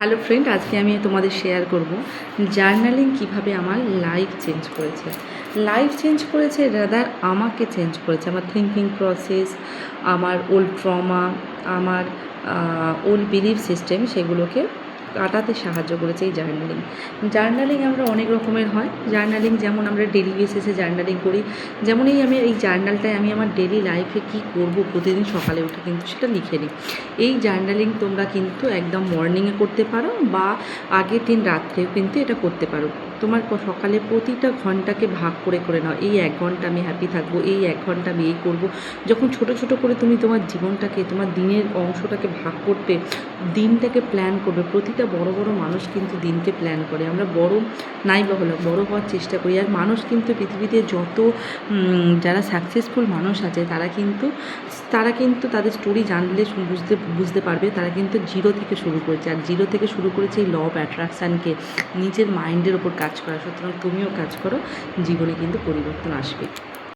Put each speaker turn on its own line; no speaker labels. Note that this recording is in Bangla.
হ্যালো ফ্রেন্ড, আজকে আমি তোমাদের শেয়ার করব জার্নালিং কিভাবে আমার লাইফ চেঞ্জ করেছে। লাইফ চেঞ্জ করেছে রাদার আমাকে চেঞ্জ করেছে, আমার থিঙ্কিং প্রসেস, আমার ওল্ড ট্রমা, আমার ওল্ড বিলিফ সিস্টেম, সেগুলোকে কাটাতে সাহায্য করেছে এই জার্নালিং। জার্নালিং আমরা অনেক রকমের হয়। জার্নালিং যেমন আমরা ডেলি বেসিসে জার্নালিং করি, যেমন আমি এই জার্নালটায় আমি আমার ডেলি লাইফে কী করব প্রতিদিন সকালে উঠে কিন্তু সেটা লিখে নিই। এই জার্নালিং তোমরা কিন্তু একদম মর্নিংয়ে করতে পারো বা আগের দিন রাত্রেও কিন্তু এটা করতে পারো। তোমার সকালে প্রতিটা ঘন্টাকে ভাগ করে করে নাও, এই 1 ঘন্টা আমি হ্যাপি থাকবো, এই 1 ঘন্টা আমি এই করবো। যখন ছোট ছোট করে তুমি তোমার জীবনটাকে, তোমার দিনের অংশটাকে ভাগ করবে, দিনটাকে প্ল্যান করবে। প্রতিটা বড় বড় মানুষ কিন্তু দিনকে প্ল্যান করে। আমরা বড় নাই বা হলো বড় হওয়ার চেষ্টা করি। আর মানুষ কিন্তু পৃথিবীতে যত যারা সাকসেসফুল মানুষ আছে তারা কিন্তু তাদের স্টোরি জানলে বুঝতে পারবে তারা কিন্তু জিরো থেকে শুরু করেছে। আর জিরো থেকে শুরু করেছে এই ল অফ অ্যাট্রাকশানকে নিজের মাইন্ডের ওপর কাজ করা। সুতরাং তুমিও কাজ করো, জীবনে কিন্তু পরিবর্তন আসবে।